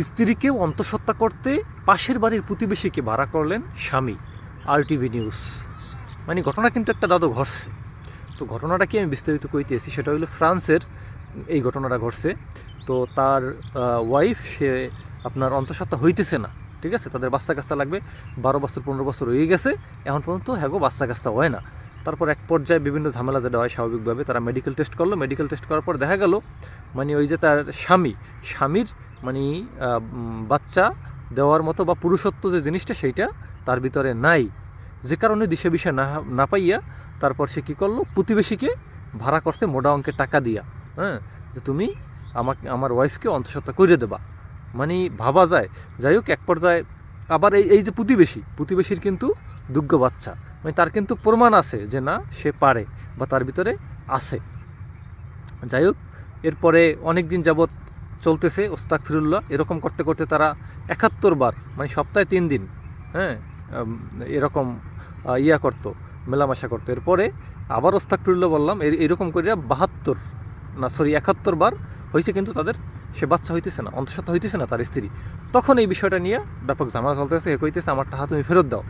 স্ত্রীকে অন্তঃসত্ত্বা করতে পাশের বাড়ির প্রতিবেশীকে ভাড়া করলেন স্বামী। RTV news. মানে ঘটনা কিন্তু একটা দাদু ঘটছে। তো ঘটনাটা কি আমি বিস্তারিত কইতেছি, সেটা হলো ফ্রান্সের এই ঘটনাটা ঘটছে। তো তার ওয়াইফ সে আপনার অন্তঃসত্ত্বা হইতেছে না, ঠিক আছে, তাদের বাচ্চা কাচ্চা লাগবে, 12 বছর 15 বছর হয়ে গেছে, এখন পর্যন্ত হ্যাগো বাচ্চা কাচ্চা হয় না। তারপর এক পর্যায়ে বিভিন্ন ঝামেলা যেটা হয় স্বাভাবিকভাবে তারা মেডিকেল টেস্ট করলো। মেডিকেল টেস্ট করার পর দেখা গেল মানে ওই যে তার স্বামীর মানে বাচ্চা দেওয়ার মতো বা পুরুষত্ব যে জিনিসটা সেইটা তার ভিতরে নাই। যে কারণে দিশে বিষয় না পাইয়া তারপর সে কী করলো, প্রতিবেশীকে ভাড়া করছে মোটা অঙ্কের টাকা দিয়া, হ্যাঁ, যে তুমি আমার ওয়াইফকে অন্তঃসত্ত্বা করে দেবা। মানে ভাবা যায়। যাই হোক, এক পর্যায়ে আবার এই যে প্রতিবেশীর কিন্তু দুগ্গ বাচ্চা, মানে তার কিন্তু প্রমাণ আছে যে না সে পারে বা তার ভিতরে আছে। যাই হোক, এরপরে অনেক দিন যাবৎ চলতেছে ওস্তাগফিরুল্লাহ, এরকম করতে করতে তারা 71 বার, মানে সপ্তাহে 3 দিন, হ্যাঁ, এরকম করতো, মেলামেশা করতো। এরপরে আবার ওস্তাগফিরুল্লাহ বললাম, এরকম করে 71 বার হয়েছে, কিন্তু তাদের সে বাচ্চা হইতেছে না, অন্তঃসত্ত্বা হইতেছে না তার স্ত্রী। তখন এই বিষয়টা নিয়ে ব্যাপক ঝামেলা চলতেছে। এ কইতেছে আমার টাকা তুমি ফেরত দাও।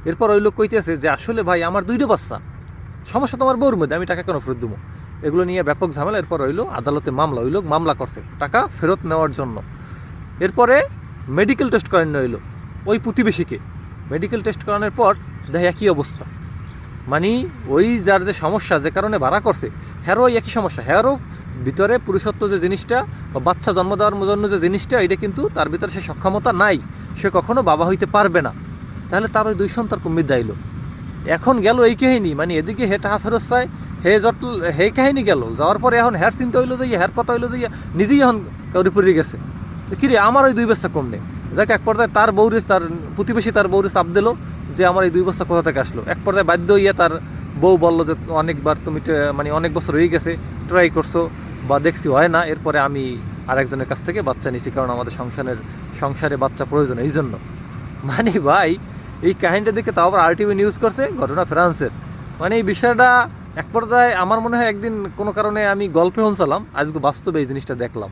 এরপর ওই লোক কইতেছে যে আসলে ভাই আমার 2টা বাচ্চা, সমস্যা তোমার বউর মধ্যে, আমি টাকা কেন ফেরত দেবো। এগুলো নিয়ে ব্যাপক ঝামেলা। এরপর হইলো আদালতে মামলা, ওই লোক মামলা করছে টাকা ফেরত নেওয়ার জন্য। এরপরে মেডিকেল টেস্ট করানো হইলো ওই প্রতিবেশীকে। মেডিকেল টেস্ট করানোর পর দেখে একই অবস্থা, মানে ওই যার যে সমস্যা, যে কারণে ভাড়া করছে, হ্যারও একই সমস্যা, হ্যারও ভিতরে পুরুষত্ব যে জিনিসটা বা বাচ্চা জন্ম দেওয়ার জন্য যে জিনিসটা, এটা কিন্তু তার ভিতরে সে সক্ষমতা নাই, সে কখনো বাবা হইতে পারবে না। তাহলে তার ওই 2 সন্তান কমিয়ে দাইল। এখন গেল এই কাহিনী, মানে এদিকে হে টাকা ফেরত চায়, হে কাহিনী গেল, যাওয়ার পরে এখন হ্যার চিন্তা হইলো যে হ্যার কথা হইলো যে নিজেই এখন কাউরি পড়ে গেছে, কিরে আমার ওই 2 বস্তা কম নেই। যাকে এক পর্যায়ে তার প্রতিবেশী তার বউরে চাপ দিল যে আমার এই 2 বস্তা কোথা থেকে আসলো। এক পর্যায়ে বাধ্য হইয়া তার বউ বললো যে অনেকবার তুমি মানে অনেক বছর হয়ে গেছে ট্রাই করছো বা দেখছি হয় না, এরপরে আমি আরেকজনের কাছ থেকে বাচ্চা নিছি, কারণ আমাদের সংসারে বাচ্চা প্রয়োজন এই জন্য। মানে ভাই, এই কাহিনীটা দেখে তাও আবার RTV নিউজ করছে, ঘটনা ফ্রান্সের। মানে এই বিষয়টা এক পর্যায়ে আমার মনে হয় একদিন কোনো কারণে আমি গল্পে শুনছিলাম, আজকে বাস্তবে এই জিনিসটা দেখলাম।